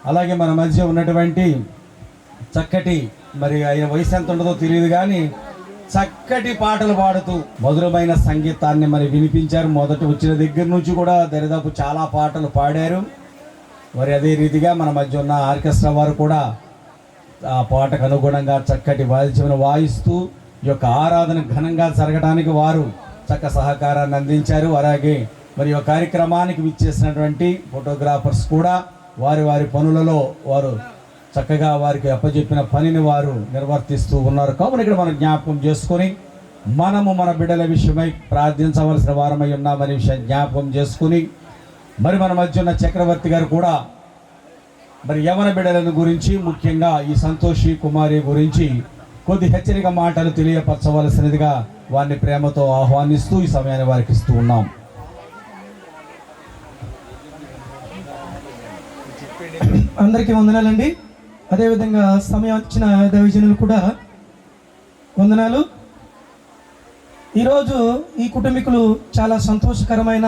అలాగే మన మధ్య ఉన్నటువంటి చక్కటి, మరి ఆయన వయసు ఎంత ఉండదో తెలియదు కానీ చక్కటి పాటలు పాడుతూ మధురమైన సంగీతాన్ని మరి వినిపించారు. మొదట వచ్చిన దగ్గర నుంచి కూడా దరిదాపు చాలా పాటలు పాడారు. మరి అదే రీతిగా మన మధ్య ఉన్న ఆర్కెస్ట్రా వారు కూడా ఆ పాటకు అనుగుణంగా చక్కటి వాయిద్యమును వాయిస్తూ ఈ యొక్క ఆరాధన ఘనంగా జరగడానికి వారు చక్క సహకారాన్ని అందించారు. అలాగే మరి ఈ కార్యక్రమానికి విచ్చేసినటువంటి ఫోటోగ్రాఫర్స్ కూడా వారి వారి పనులలో వారు చక్కగా వారికి అప్పచెప్పిన పనిని వారు నిర్వర్తిస్తూ ఉన్నారు. కావున ఇక్కడ మనం జ్ఞాపకం చేసుకొని మనము మన బిడ్డల విషయమై ప్రార్థించవలసిన వారమై ఉన్నామనే విషయం జ్ఞాపకం చేసుకుని, మరి మన మధ్య ఉన్న చక్రవర్తి గారు కూడా మరి యవన బిడ్డలను గురించి, ముఖ్యంగా ఈ సంతోషి కుమారి గురించి కొద్ది హెచ్చరిక మాటలు తెలియపరచవలసినదిగా వారిని ప్రేమతో ఆహ్వానిస్తూ ఈ సమయాన్ని వారికి ఇస్తూ ఉన్నాం. అందరికీ వందనాలండి. అదేవిధంగా సమయం వచ్చిన దైవజనులు కూడా వందనాలు. ఈరోజు ఈ కుటుంబీకులు చాలా సంతోషకరమైన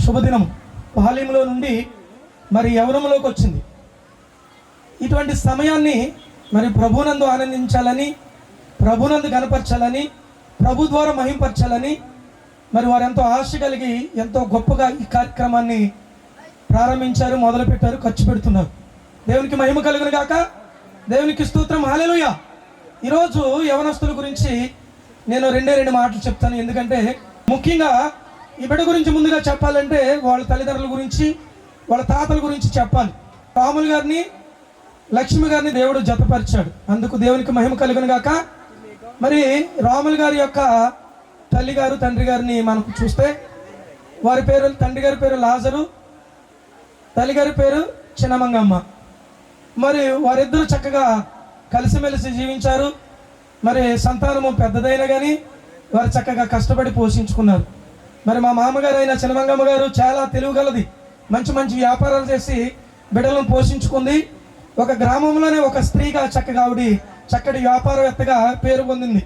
శుభదినం. బాల్యంలో నుండి మరి యవ్వనంలోకి వచ్చింది. ఇటువంటి సమయాన్ని మరి ప్రభునందు ఆనందించాలని, ప్రభునందు గణపరచాలని, ప్రభు ద్వారా మహింపరచాలని మరి వారు ఎంతో ఆశ కలిగి ఎంతో గొప్పగా ఈ కార్యక్రమాన్ని ప్రారంభించారు, మొదలుపెట్టారు, ఖర్చు పెడుతున్నారు. దేవునికి మహిమ కలుగును గాక. దేవునికి స్తోత్రం. హల్లెలూయా. ఈరోజు యవనస్తుల గురించి నేను రెండు మాటలు చెప్తాను. ఎందుకంటే ముఖ్యంగా ఈ బిడ్డ గురించి ముందుగా చెప్పాలంటే వాళ్ళ తల్లిదండ్రుల గురించి, వాళ్ళ తాతల గురించి చెప్పాలి. రాములు గారిని, లక్ష్మి గారిని దేవుడు జతపరిచాడు. అందుకు దేవునికి మహిమ కలుగును గాక. మరి రాములు గారి యొక్క తల్లి గారు, తండ్రి గారిని మనకు చూస్తే వారి పేరు, తండ్రి గారి పేరు లాజరు, తల్లి గారి పేరు చిన్నమంగమ్మ. మరి వారిద్దరూ చక్కగా కలిసిమెలిసి జీవించారు. మరి సంతానము పెద్దదైనా కానీ వారు చక్కగా కష్టపడి పోషించుకున్నారు. మరి మా మామగారు అయిన చిన్నమంగమ్మ గారు చాలా తెలివిగలది. మంచి మంచి వ్యాపారాలు చేసి బిడ్డలను పోషించుకుంది. ఒక గ్రామంలోనే ఒక స్త్రీగా చక్కగా ఆవిడ చక్కటి వ్యాపారవేత్తగా పేరు పొందింది.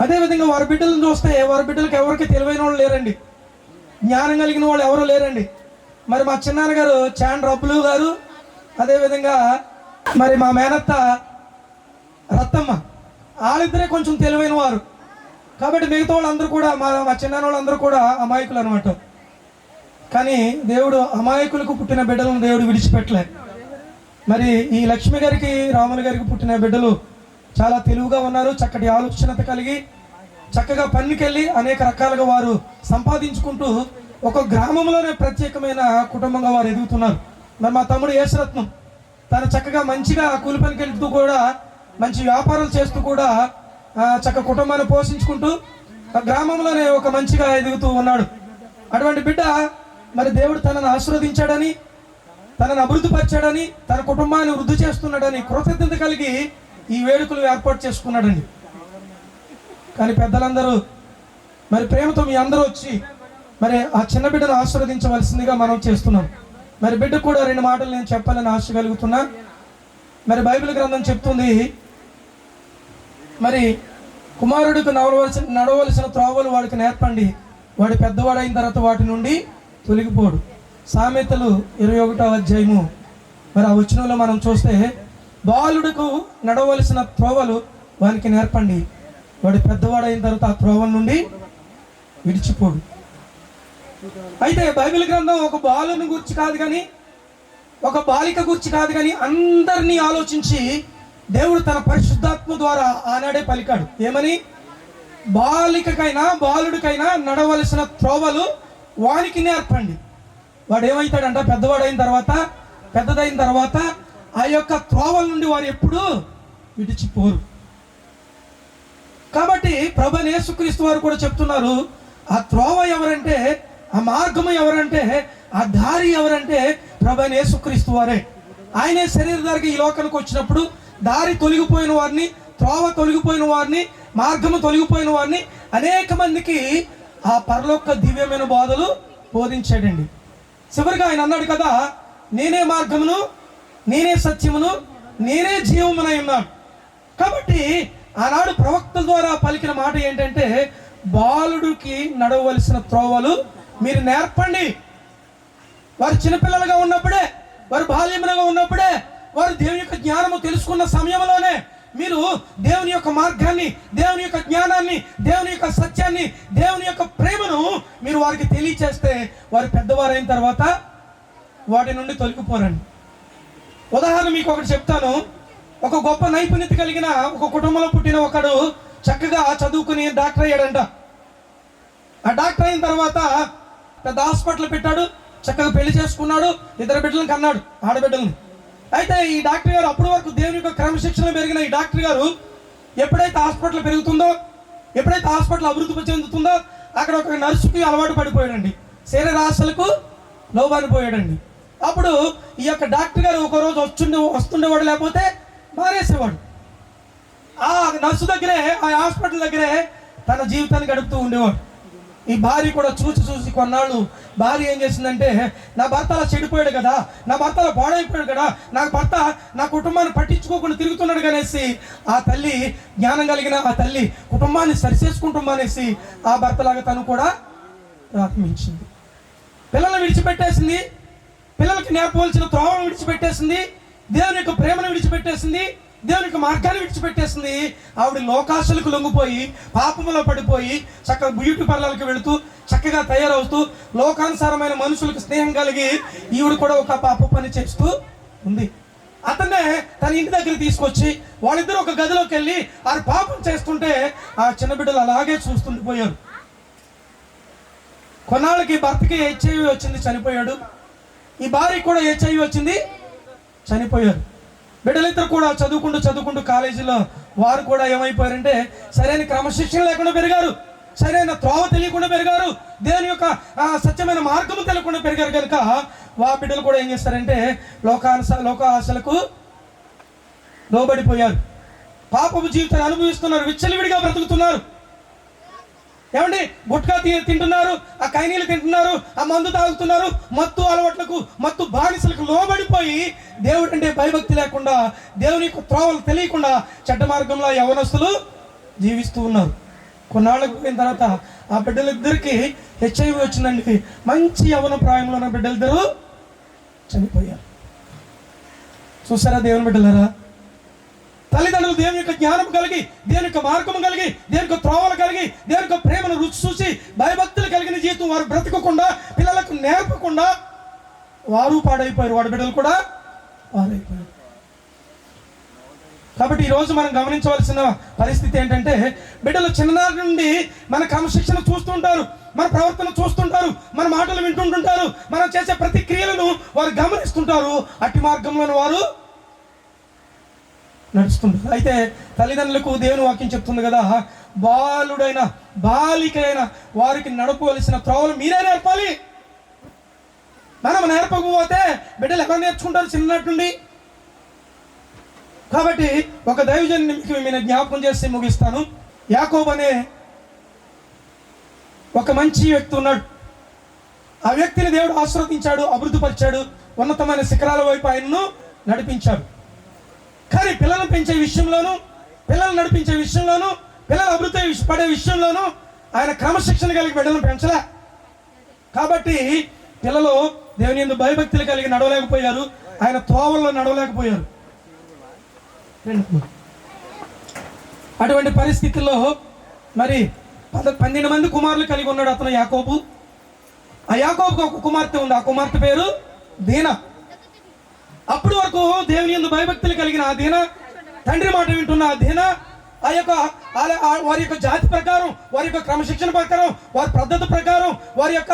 అదేవిధంగా వారి బిడ్డలను చూస్తే వారి బిడ్డలకు ఎవరికి తెలివైన వాళ్ళు లేరండి, జ్ఞానం కలిగిన వాళ్ళు ఎవరు లేరండి. మరి మా చిన్నాన్నగారు చాండ్ రబ్బులు గారు, అదేవిధంగా మరి మా మేనత్త రత్తమ్మ, వాళ్ళిద్దరే కొంచెం తెలివైన వారు. కాబట్టి మిగతా వాళ్ళందరూ కూడా మా చిన్నాన్న వాళ్ళందరూ కూడా అమాయకులు అనమాట. కానీ దేవుడు అమాయకులకు పుట్టిన బిడ్డలను దేవుడు విడిచిపెట్టలే. మరి ఈ లక్ష్మి గారికి, రాములు గారికి పుట్టిన బిడ్డలు చాలా తెలివిగా ఉన్నారు, చక్కటి ఆలోచనత కలిగి చక్కగా పనికెళ్ళి అనేక రకాలుగా వారు సంపాదించుకుంటూ ఒక గ్రామంలోనే ప్రత్యేకమైన కుటుంబంగా వారు ఎదుగుతున్నారు. మరి మా తమ్ముడు యేసరత్నం తను చక్కగా మంచిగా కూలి పనికి వెళ్తూ కూడా మంచి వ్యాపారాలు చేస్తూ కూడా చక్క కుటుంబాన్ని పోషించుకుంటూ గ్రామంలోనే ఒక మంచిగా ఎదుగుతూ ఉన్నాడు. అటువంటి బిడ్డ మరి దేవుడు తనను ఆశీర్వదించాడని, తనను అభివృద్ధిపరిచాడని, తన కుటుంబాన్ని వృద్ధి చేస్తున్నాడని కృతజ్ఞత కలిగి ఈ వేడుకలు ఏర్పాటు చేసుకున్నాడండి. కానీ పెద్దలందరూ మరి ప్రేమతో మీ అందరూ వచ్చి మరి ఆ చిన్న బిడ్డను ఆశీర్వదించవలసిందిగా మనం చేస్తున్నాం. మరి బిడ్డ కూడా రెండు మాటలు నేను చెప్పాలని ఆశ కలుగుతున్నా. మరి బైబిల్ గ్రంథం చెప్తుంది, మరి కుమారుడికి నడవలసిన త్రోవలు వాడికి నేర్పండి, వాడి పెద్దవాడైన తర్వాత వాటి నుండి తొలగిపోడు. సామెతలు 21వ అధ్యాయము మరి ఆ వచనంలో మనం చూస్తే, బాలుడికి నడవలసిన త్రోవలు వానికి నేర్పండి, వాడి పెద్దవాడైన తర్వాత ఆ త్రోవల నుండి విడిచిపోడు. అయితే బైబిల్ గ్రంథం ఒక బాలుని గురించి కాదు కానీ, ఒక బాలిక గురించి కాదు కానీ అందరినీ ఆలోచించి దేవుడు తన పరిశుద్ధాత్మ ద్వారా ఆనాడే పలికాడు. ఏమని? బాలికకైనా బాలుడికైనా నడవలసిన త్రోవలు వానికి నేర్పండి. వాడు ఏమవుతాడంట? పెద్దదైన తర్వాత ఆ యొక్క త్రోవల నుండి వారు ఎప్పుడూ విడిచిపోరు. కాబట్టి ప్రభువైన యేసుక్రీస్తు వారు కూడా చెప్తున్నారు, ఆ త్రోవ ఎవరంటే, ఆ మార్గము ఎవరంటే, ఆ దారి ఎవరంటే ప్రభువైన యేసుక్రీస్తు వారే. ఆయనే శరీరధారికి ఈ లోకానికి వచ్చినప్పుడు దారి తొలగిపోయిన వారిని, త్రోవ తొలగిపోయిన వారిని, మార్గము తొలగిపోయిన వారిని అనేక మందికి ఆ పరలోక దివ్యమైన బోధలు బోధించాడండి. చివరిగా ఆయన అన్నాడు కదా, నేనే మార్గమును, నేనే సత్యమును, నేనే జీవమునై ఉన్నాను. కాబట్టి ఆనాడు ప్రవక్తల ద్వారా పలికిన మాట ఏంటంటే, బాలుడికి నడవలసిన త్రోవలు మీరు నేర్పండి. వారు చిన్నపిల్లలుగా ఉన్నప్పుడే బాల్యముగా ఉన్నప్పుడే, వారు దేవుని యొక్క జ్ఞానము తెలుసుకున్న సమయంలోనే మీరు దేవుని యొక్క మార్గాన్ని, దేవుని యొక్క జ్ఞానాన్ని, దేవుని యొక్క సత్యాన్ని, దేవుని యొక్క ప్రేమను మీరు వారికి తెలియచేస్తే వారు పెద్దవారైన తర్వాత వాటి నుండి తొలగిపోరండి. ఉదాహరణ మీకు ఒకటి చెప్తాను. ఒక గొప్ప నైపుణ్యత కలిగిన ఒక కుటుంబంలో పుట్టిన ఒకడు చక్కగా చదువుకుని డాక్టర్ అయ్యాడంట. ఆ డాక్టర్ అయిన తర్వాత పెద్ద హాస్పిటల్ పెట్టాడు, చక్కగా పెళ్లి చేసుకున్నాడు, 2 బిడ్డలను కన్నాడు, ఆడబిడ్డలను. అయితే ఈ డాక్టర్ గారు అప్పటి వరకు దేవుని యొక్క క్రమశిక్షణ పెరిగిన ఈ డాక్టర్ గారు ఎప్పుడైతే హాస్పిటల్ పెరుగుతుందో, ఎప్పుడైతే హాస్పిటల్ అభివృద్ధి చెందుతుందో, అక్కడ ఒక నర్సుకి అలవాటు పడిపోయాడండి, శరీరాశలకు లోబడిపోయాడండి. అప్పుడు ఈ యొక్క డాక్టర్ గారు ఒకరోజు వస్తుండేవాడు, లేకపోతే మానేసేవాడు. ఆ నర్సు దగ్గరే, ఆ హాస్పిటల్ దగ్గరే తన జీవితాన్ని గడుపుతూ ఉండేవాడు. ఈ భార్య కూడా చూసి కొన్నాళ్ళు భార్య ఏం చేసిందంటే, నా భర్త అలా చెడిపోయాడు కదా, నా భర్త అలా పాడైపోయాడు కదా, నా భర్త నా కుటుంబాన్ని పట్టించుకోకుండా తిరుగుతున్నాడు కనేసి ఆ తల్లి, జ్ఞానం కలిగిన ఆ తల్లి కుటుంబాన్ని సరిచేసుకుంటామనేసి ఆ భర్తలాగా తను కూడా ప్రారంభించింది. పిల్లల్ని విడిచిపెట్టేసింది, పిల్లలకి నేర్పవలసిన త్రోవను విడిచిపెట్టేసింది, దేవుని యొక్క ప్రేమను విడిచిపెట్టేసింది, దేవుని యొక్క మార్గాన్ని విడిచిపెట్టేసింది. ఆవిడ లోకాశలకు లొంగిపోయి పాపములో పడిపోయి చక్కగా బ్యూటీ పార్లర్కి వెళుతూ చక్కగా తయారవుతూ లోకానుసారమైన మనుషులకు స్నేహం కలిగి ఈవిడ కూడా ఒక పాప పని చేస్తూ ఉంది. అతన్నే తన ఇంటి దగ్గర తీసుకొచ్చి వాళ్ళిద్దరూ ఒక గదిలోకి వెళ్ళి ఆ పాపం చేస్తుంటే ఆ చిన్న బిడ్డలు అలాగే చూస్తుండిపోయారు. కొన్నాళ్ళకి భర్తకి HIV వచ్చింది, చనిపోయాడు. ఈ భార్యకి కూడా HIV వచ్చింది, చనిపోయారు. బిడ్డలిద్దరు కూడా చదువుకుంటూ కాలేజీలో వారు కూడా ఏమైపోయారంటే సరైన క్రమశిక్షణ లేకుండా పెరిగారు, సరైన త్రోవ తెలియకుండా పెరిగారు, దేవుని యొక్క సత్యమైన మార్గము తెలియకుండా పెరిగారు. కనుక బిడ్డలు కూడా ఏం చేస్తారంటే లోక ఆశలకు లోబడిపోయారు, పాపపు జీవితాన్ని అనుభవిస్తున్నారు, విచ్చలవిడిగా బ్రతుకుతున్నారు. ఏమండి, గుట్కా తింటున్నారు, ఆ కైనీలు తింటున్నారు, ఆ మందు తాగుతున్నారు, మత్తు అలవాట్లకు, మత్తు బానిసలకు లోబడిపోయి దేవుడు అంటే భయభక్తి లేకుండా, దేవుని యొక్క త్రోవలు తెలియకుండా చెడ్డ మార్గంలో యవనస్తులు జీవిస్తూ ఉన్నారు. కొన్నాళ్ళకు పోయిన తర్వాత ఆ బిడ్డలిద్దరికి HIV వచ్చిందండి. మంచి యవన ప్రాయంలో ఉన్న బిడ్డలిద్దరూ చనిపోయారు. చూసారా దేవుని బిడ్డలారా, తల్లిదండ్రులు దేవుని యొక్క జ్ఞానం కలిగి, దేవుని యొక్క మార్గము కలిగి, దేవుని యొక్క త్రోవలు కలిగి, దేవుని యొక్క ప్రేమను రుచి చూసి భయభక్తులు కలిగిన జీవితం వారు బ్రతకకుండా, పిల్లలకు నేర్పకుండా వారు పాడైపోయారు, వాడి బిడ్డలు కూడా పాడైపోయారు. కాబట్టి ఈరోజు మనం గమనించవలసిన పరిస్థితి ఏంటంటే, బిడ్డలు చిన్ననాటి నుండి మన క్రమశిక్షణ చూస్తుంటారు, మన ప్రవర్తన చూస్తుంటారు, మన మాటలు వింటుంటుంటారు, మనం చేసే ప్రతి క్రియలను వారు గమనిస్తుంటారు, అట్టి మార్గంలో వారు నడుస్తుంటారు. అయితే తల్లిదండ్రులకు దేవుని వాక్యం చెప్తుంది కదా, బాలుడైన బాలికైన వారికి నడపవలసిన త్రోవలు మీరే నేర్పాలి. మనం నేర్పకపోతే బిడ్డలు ఎలా నేర్చుకుంటారు చిన్ననాటి నుండి? కాబట్టి ఒక దైవజన్ని మీకు జ్ఞాపకం చేసి ముగిస్తాను. యాకోబు అనే ఒక మంచి వ్యక్తి ఉన్నాడు. ఆ వ్యక్తిని దేవుడు ఆశీర్వదించాడు, అభివృద్ధిపరిచాడు, ఉన్నతమైన శిఖరాల వైపు ఆయనను నడిపించాడు. కానీ పిల్లలను పెంచే విషయంలోనూ, పిల్లలు నడిపించే విషయంలోనూ, పిల్లలు అభివృద్ధి పడే విషయంలోనూ ఆయన క్రమశిక్షణ కలిగి బిడ్డలను పెంచలే. కాబట్టి పిల్లలు దేవుని యందు భయభక్తులు కలిగి నడవలేకపోయారు, ఆయన త్రోవల్లో నడవలేకపోయారు. అటువంటి పరిస్థితుల్లో మరి 12 మంది కుమారులు కలిగి ఉన్నాడు అతను యాకోబు. ఆ యాకోబుకు ఒక కుమార్తె ఉంది, ఆ కుమార్తె పేరు దీనా. అప్పటి వరకు దేవుని యందు భయభక్తులు కలిగిన ఆ దీనా, తండ్రి మాట వింటున్న ఆ దీనా, ఆ యొక్క వారి యొక్క జాతి ప్రకారం, వారి యొక్క క్రమశిక్షణ ప్రకారం, వారి పద్ధతి ప్రకారం, వారి యొక్క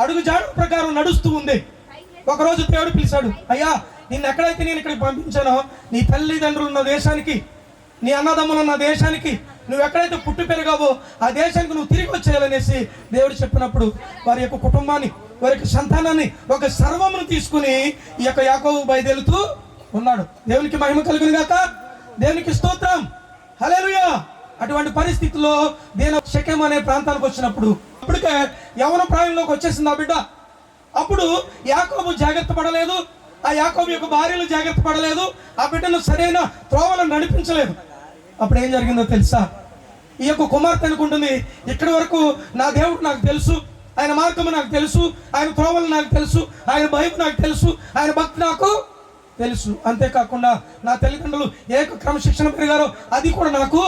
అడుగుజాడు ప్రకారం నడుస్తూ ఉంది. ఒకరోజు దేవుడు పిలిచాడు, అయ్యా నిన్ను ఎక్కడైతే నేను ఇక్కడికి పంపించానో, నీ తల్లిదండ్రులు ఉన్న దేశానికి, నీ అన్నదమ్ములు ఉన్న దేశానికి, నువ్వు ఎక్కడైతే పుట్టి పెరిగావో ఆ దేశానికి నువ్వు తిరిగి వచ్చేయాలనేసి దేవుడు చెప్పినప్పుడు వారి యొక్క కుటుంబాన్ని, వారి యొక్క సంతానాన్ని, ఒక సర్వమును తీసుకుని ఈ యొక్క యాకోబు బయలుదేరుతూ ఉన్నాడు. దేవునికి మహిమ కలుగును గాక, దేవునికి స్తోత్రం, హల్లెలూయా. అటువంటి పరిస్థితుల్లో నేను షెకెం అనే ప్రాంతానికి వచ్చినప్పుడు, అప్పటికే యవన ప్రాయంలోకి వచ్చేసింది ఆ బిడ్డ. అప్పుడు యాకోబు జాగ్రత్త పడలేదు, ఆ యాకోబు యొక్క భార్యలు జాగ్రత్త పడలేదు, ఆ బిడ్డను సరైన త్రోవలను నడిపించలేదు. అప్పుడు ఏం జరిగిందో తెలుసా? ఈ యొక్క కుమార్తె అనుకుంటుంది, ఇక్కడి వరకు నా దేవుడు నాకు తెలుసు, ఆయన మార్గము నాకు తెలుసు, ఆయన త్రోవలు నాకు తెలుసు, ఆయన భయం నాకు తెలుసు, ఆయన భక్తి నాకు తెలుసు. అంతేకాకుండా నా తల్లిదండ్రులు ఏ క్రమశిక్షణ పెరిగారో అది కూడా నాకు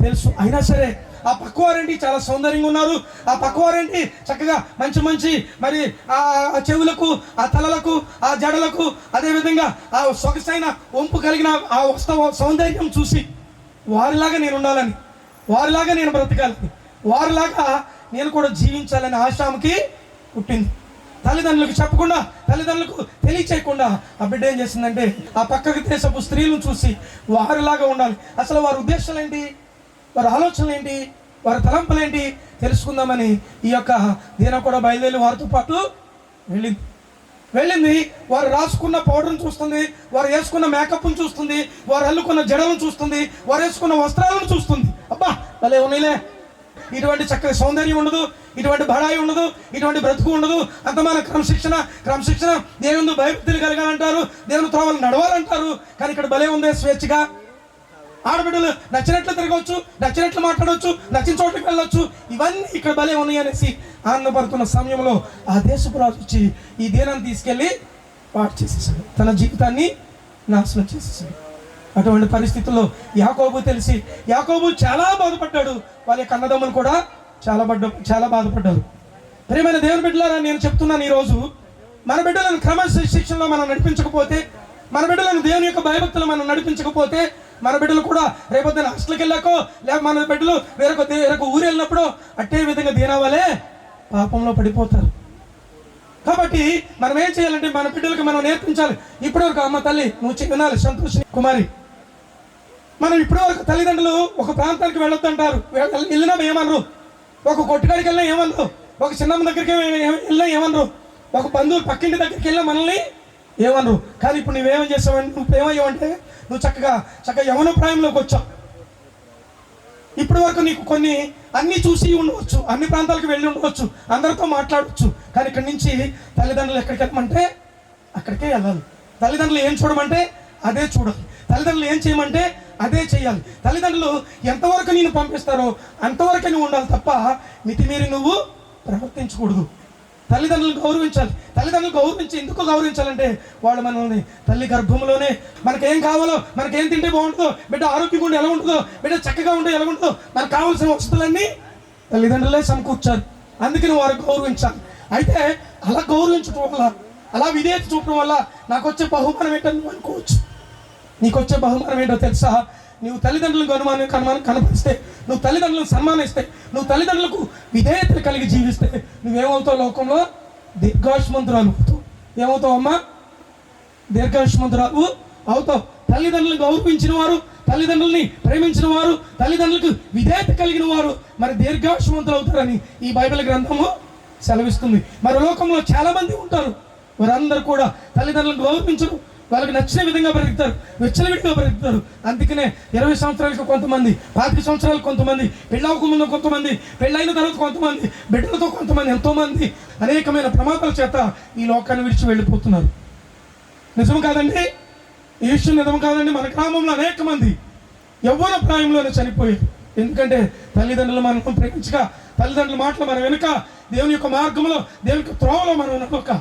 తెలుసు. అయినా సరే ఆ పక్కవారేంటి చాలా సౌందర్యంగా ఉన్నారు, ఆ పక్కవారేంటి చక్కగా మంచి మంచి మరి ఆ చెవులకు, ఆ తలలకు, ఆ జడలకు, అదేవిధంగా ఆ సొగసైన వంపు కలిగిన ఆ వస్తవ సౌందర్యం చూసి వారిలాగా నేను ఉండాలని, వారిలాగా నేను బ్రతకాలని, వారిలాగా నేను కూడా జీవించాలని ఆశాముకి పుట్టింది. తల్లిదండ్రులకు చెప్పకుండా, తల్లిదండ్రులకు తెలియచేయకుండా ఆ బిడ్డ ఏం చేసిందంటే ఆ పక్కకి దేశపు స్త్రీలను చూసి వారిలాగా ఉండాలి. అసలు వారి ఉద్దేశాలు ఏంటి, వారి ఆలోచనలు ఏంటి, వారి తలంపులు ఏంటి తెలుసుకుందామని ఈ యొక్క దీన కూడా బయలుదేరి వారితో పాటు వెళ్ళింది. వారు రాసుకున్న పౌడర్ని చూస్తుంది, వారు వేసుకున్న మేకప్ని చూస్తుంది, వారు అల్లుకున్న జడలను చూస్తుంది, వారు వేసుకున్న వస్త్రాలను చూస్తుంది. అబ్బా భలే ఉన్నాయిలే, ఇటువంటి చక్కని సౌందర్యం ఉండదు, ఇటువంటి బడాయి ఉండదు, ఇటువంటి బ్రతుకు ఉండదు. అంత మన క్రమశిక్షణ దేవుని భయభక్తులు కలగాలంటారు, దేవుని త్రోవలు నడవాలంటారు. కానీ ఇక్కడ భలే ఉంది, స్వేచ్ఛగా ఆడబిడ్డలు నచ్చినట్లు తిరగవచ్చు, నచ్చినట్లు మాట్లాడవచ్చు, నచ్చిన చోట్లకి వెళ్ళొచ్చు. ఇవన్నీ ఇక్కడ భలే ఉన్నాయి అనేసి ఆనందపడుతున్న సమయంలో ఆ దేశపు రాజు వచ్చి ఈ దీనాన్ని తీసుకెళ్ళి పాడు చేసేసాడు, తన జీవితాన్ని నాశనం చేసేసాడు. అటువంటి పరిస్థితుల్లో యాకోబు చాలా బాధపడ్డాడు, వాళ్ళ యొక్క అన్నదమ్ములు కూడా చాలా బాధపడ్డారు. ప్రియమైన దేవుని బిడ్డలారా, నేను చెప్తున్నాను ఈరోజు మన బిడ్డలను క్రమశిక్షణలో మనం నడిపించకపోతే, మన బిడ్డలను దేవుని యొక్క భయభక్తులు మనం నడిపించకపోతే, మన బిడ్డలు కూడా రేపొద్దున హాస్టల్కి వెళ్ళాకో, లేక మన బిడ్డలు వేరొక ఊరు వెళ్ళినప్పుడు అట్టే విధంగా దీనావాలే పాపంలో పడిపోతారు. కాబట్టి మనం ఏం చేయాలంటే మన బిడ్డలకు మనం నేర్పించాలి. ఇప్పటివరకు అమ్మ తల్లి నువ్వు వినాలి, సంతోష్ కుమారి, మనం ఇప్పటివరకు తల్లిదండ్రులు ఒక ప్రాంతానికి వెళ్ళొద్దు అంటారు, వెళ్ళినా ఏమనరు, ఒక కొట్టుకాడికి వెళ్ళినా ఏమనరు, ఒక చిన్నమ్మ దగ్గరికి వెళ్ళినా ఏమనరు, ఒక బంధువులు పక్కింటి దగ్గరికి వెళ్ళినా మనల్ని ఏమనరు. కానీ ఇప్పుడు నువ్వేమేం చేసావంటే, నువ్వేమయ్యావంటే నువ్వు చక్కగా యవన ప్రాయంలోకి వచ్చావు. ఇప్పటి వరకు నీకు కొన్ని అన్నీ చూసి ఉండవచ్చు, అన్ని ప్రాంతాలకు వెళ్ళి ఉండవచ్చు, అందరితో మాట్లాడవచ్చు. కానీ ఇక్కడి నుంచి తల్లిదండ్రులు ఎక్కడికి వెళ్ళమంటే అక్కడికే వెళ్ళాలి. తల్లిదండ్రులు ఏం చూడమంటే అదే చూడాలి, తల్లిదండ్రులు ఏం చేయమంటే అదే చేయాలి. తల్లిదండ్రులు ఎంతవరకు నేను పంపిస్తారో అంతవరకే నువ్వు ఉండాలి తప్ప మితిమీరి నువ్వు ప్రవర్తించకూడదు. తల్లిదండ్రులను గౌరవించాలి. తల్లిదండ్రులు ఎందుకు గౌరవించాలంటే వాళ్ళు మనల్ని తల్లి గర్భంలోనే మనకేం కావాలో, మనకేం తింటే బాగుంటుందో, బిడ్డ ఆరోగ్యంగా ఉండి ఎలా ఉంటుందో, బిడ్డ చక్కగా ఉంటే ఎలా ఉంటుందో, మనకు కావాల్సిన వసతులన్నీ తల్లిదండ్రులే సమకూర్చారు. అందుకని వారు గౌరవించాలి. అయితే అలా గౌరవించడం వల్ల, అలా విధేయత చూపడం వల్ల నాకు వచ్చే బహుమానం ఏంటో నువ్వు అనుకోవచ్చు. నీకు వచ్చే బహుమానం ఏంటో తెలుసా? నువ్వు తల్లిదండ్రులకు కనపరిస్తే, నువ్వు తల్లిదండ్రులను సన్మానిస్తే, నువ్వు తల్లిదండ్రులకు విధేయతలు కలిగి జీవిస్తే నువ్వేమవుతావు? లోకంలో దీర్ఘాయుష్మంతురాలు అవుతావు. ఏమవుతావు అమ్మా? దీర్ఘాయుష్మంతురాలు అవుతావు. తల్లిదండ్రులను గౌరవించిన వారు, తల్లిదండ్రుల్ని ప్రేమించిన వారు, తల్లిదండ్రులకు విధేయత కలిగిన వారు మరి దీర్ఘాయుష్మంతులు అవుతారని ఈ బైబిల్ గ్రంథము సెలవిస్తుంది. మరి లోకంలో చాలా మంది ఉంటారు, వారందరూ కూడా తల్లిదండ్రులను గౌరవించరు, వాళ్ళకి నచ్చిన విధంగా బ్రతుకుతారు, విచ్చలవిడిగా బ్రతుకుతారు. అందుకనే 20 సంవత్సరాలకు కొంతమంది, 25 సంవత్సరాలకు కొంతమంది, పెళ్ళవక ముందు కొంతమంది, పెళ్ళైన తర్వాత కొంతమంది, బిడ్డలతో కొంతమంది, ఎంతోమంది అనేకమైన ప్రమాదాల చేత ఈ లోకాన్ని విడిచి వెళ్ళిపోతున్నారు. నిజం కాదండి? ఈ విషయం నిజం కాదండి? మన గ్రామంలో అనేక మంది యవ్వన ప్రాయంలోనే చనిపోయారు. ఎందుకంటే తల్లిదండ్రులు మనం ప్రేమించక, తల్లిదండ్రుల మాటలు మనం వెనుక, దేవుని యొక్క మార్గంలో, దేవుని యొక్క త్రోవలో మనం నడవక